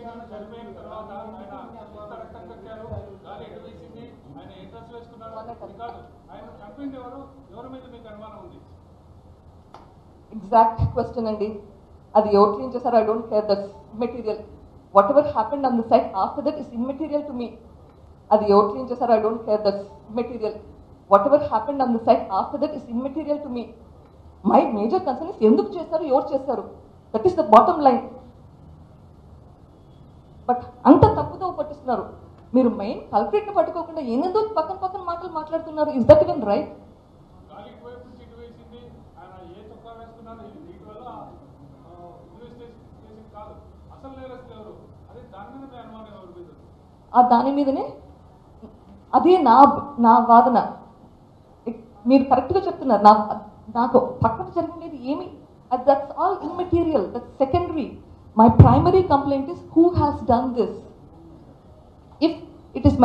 చనిపోయిన తర్వాత ఆయన ఎంత రక్తం కట్టారు, గాలి ఎటు వేసింది, ఆయన ఏ డ్రెస్ వేసుకున్నారు కాదు, ఆయన చంపింది ఎవరి మీద మీకు అనుమానం ఉంది? ఎగ్జాక్ట్ క్వశ్చన్ అండి. అది ఎవరు క్లీన్ చేశారు, I don't care, that's material. Whatever happened on the site after that is immaterial to me. అది ఎవరు క్లీన్ చేశారు, I don't care, that's material. Whatever happened on the site after that is immaterial to me. My major concern is ఎందుకు చేస్తారు, ఎవరు చేస్తారు, that is the bottom line. But అంత తప్పుదో పట్టిస్తున్నారు మీరు. మెయిన్ కల్ప్రిట్ ని పట్టుకోకుండా ఏనేందో పక్కన పక్కన మాటలు మాట్లాడుతున్నారు. Is that even right? ఆ దాని మీదనే అదే నా వాదన. మీరు కరెక్ట్గా చెప్తున్నారు. నాకు పక్కన జరిగినది ఏమి, that's all immaterial, that's secondary. My primary complaint is who has done this. If it is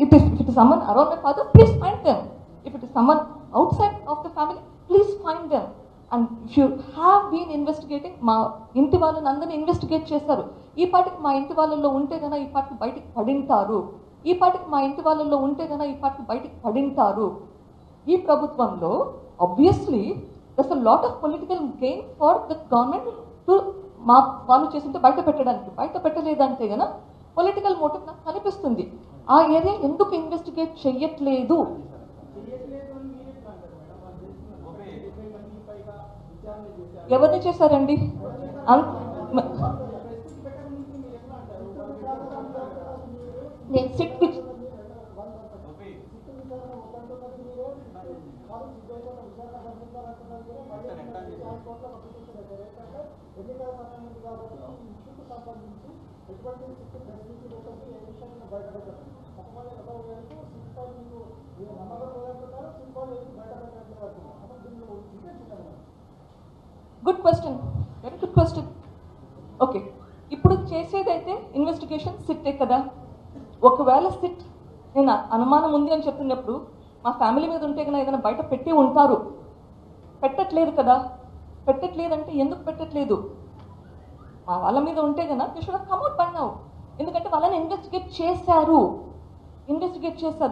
if it is someone around my father, please find them. If it is someone outside of the family, please find them. And if you have been investigating, మా ఇంటి వాళ్ళని అందరినీ investigate చేస్తారు. ఈ పాటికి మా ఇంటి వాళ్ళల్లో ఉంటే కన్నా ఈ పాటికి బయటికి పడింటారు. ఈ పాటికి మా ఇంటి వాళ్ళల్లో ఉంటే కన్నా ఈ పాటికి బయటికి పడింటారు. ఈ ప్రభుత్వంలో obviously there's a lot of political gain for the government to మా వాళ్ళు చేసింటే బయట పెట్టడానికి. బయట పెట్టలేదంటే కనుక పొలిటికల్ మోటివ్ నాకు కనిపిస్తుంది. ఆ ఏరియా ఎందుకు ఇన్వెస్టిగేట్ చెయ్యట్లేదు? ఎవరిని చేశారండి? నేను SIT good question, very good question. Okay, ఇప్పుడు చేసేదైతే ఇన్వెస్టిగేషన్ సిట్టే కదా. ఒకవేళ సిట్ నేను అనుమానం ఉంది అని చెప్తున్నప్పుడు మా ఫ్యామిలీ మీద ఉంటే కన్నా ఏదైనా బయట పెట్టి ఉంటారు. పెట్టట్లేదు కదా. పెట్టట్లేదంటే ఎందుకు పెట్టట్లేదు? మా వాళ్ళ మీద ఉంటే కన్నా they should have come out by now. ఎందుకంటే వాళ్ళని ఇన్వెస్టిగేట్ చేశారు.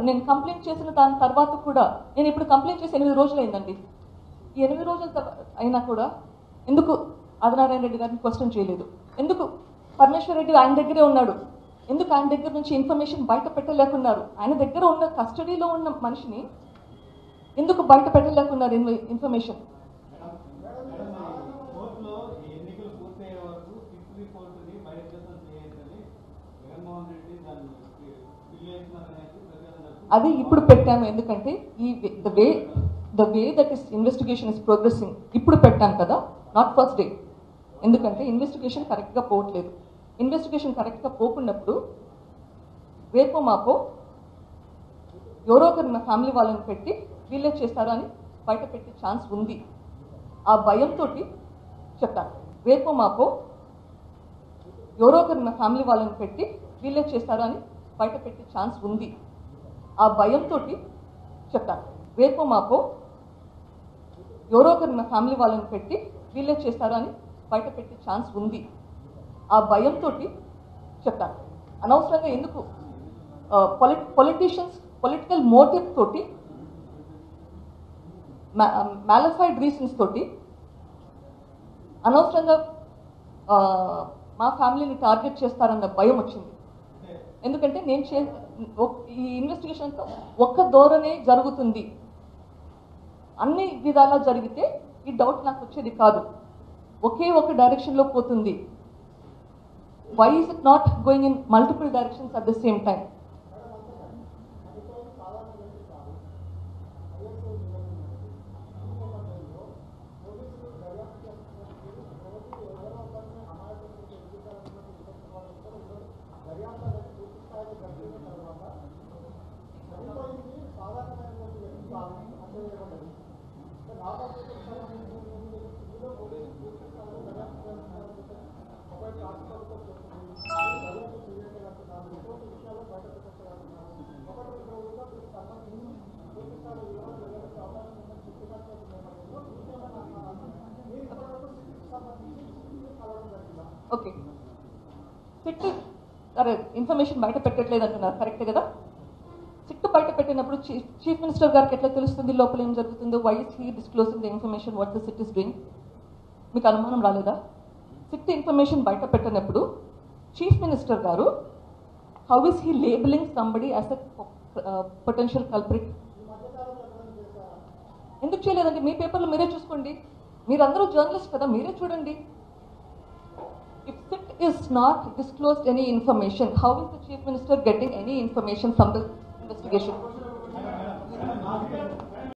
నేను కంప్లైంట్ చేసిన దాని తర్వాత కూడా, నేను ఇప్పుడు కంప్లైంట్ చేసి 8 రోజులు అయిందండి. ఈ 8 రోజుల అయినా కూడా ఎందుకు ఆదినారాయణ రెడ్డి గారిని క్వశ్చన్ చేయలేదు? ఎందుకు పరమేశ్వర్ రెడ్డి ఆయన దగ్గరే ఉన్నాడు, ఎందుకు ఆయన దగ్గర నుంచి ఇన్ఫర్మేషన్ బయట పెట్టలేకున్నారు? ఆయన దగ్గర ఉన్న కస్టడీలో ఉన్న మనిషిని ఎందుకు బయట పెట్టలేకున్నారు ఇన్ఫర్మేషన్? అది ఇప్పుడు పెట్టాను. ఎందుకంటే the way that is investigation is progressing ఇప్పుడు పెట్టాను కదా, నాట్ ఫస్ట్ డే. ఎందుకంటే ఇన్వెస్టిగేషన్ కరెక్ట్గా పోవట్లేదు. ఇన్వెస్టిగేషన్ కరెక్ట్గా పోకున్నప్పుడు రేపో మాపో ఎవరో ఒకరు నా ఫ్యామిలీ వాళ్ళని పెట్టి వీళ్ళే చేస్తారు అని బయట పెట్టే ఛాన్స్ ఉంది. ఆ భయంతో చెప్తాను. రేపో మాపో ఎవరో ఒకరు నా ఫ్యామిలీ వాళ్ళని పెట్టి వీళ్ళే చేస్తారు అని బయట పెట్టే ఛాన్స్ ఉంది. ఆ భయంతో చెప్తాను. రేపో మాపో ఎవరో ఒకరు నా ఫ్యామిలీ వాళ్ళని పెట్టి వీళ్ళే చేస్తారు అని బయట పెట్టే ఛాన్స్ ఉంది. ఆ భయంతో చెప్తాను. అనవసరంగా ఎందుకు పొలిటీషియన్స్ పొలిటికల్ మోటివ్ తోటి, మ్యాలిఫైడ్ రీజన్స్ తోటి అనవసరంగా మా ఫ్యామిలీని టార్గెట్ చేస్తారన్న భయం వచ్చింది. ఎందుకంటే నేను ఈ ఇన్వెస్టిగేషన్ ఒక్క ధోరణే జరుగుతుంది. అన్ని విధాలా జరిగితే ఈ డౌట్ నాకు వచ్చేది కాదు. ఒకే ఒక డైరెక్షన్లో పోతుంది. Why is it not going in multiple directions at the same time? Okay, SIT అరే ఇన్ఫర్మేషన్ బయట పెట్టట్లేదు అంటున్నారు, కరెక్ట్ కదా? సిట్ బయట పెట్టినప్పుడు చీఫ్ మినిస్టర్ గారికి ఎట్లా తెలుస్తుంది లోపల ఏం జరుగుతుందో? Why is he disclosing the information what the SIT is doing? మీకు అనుమానం రాలేదా? సిట్ ఇన్ఫర్మేషన్ బయట పెట్టినప్పుడు చీఫ్ మినిస్టర్ గారు how is he labelling somebody as a potential culprit? ఎందుకు చేయలేదండి? మీ పేపర్లో మీరే చూసుకోండి, మీరందరూ జర్నలిస్ట్ కదా, మీరే చూడండి. If SIT is not disclosed any information, how is the Chief Minister getting any information from the investigation?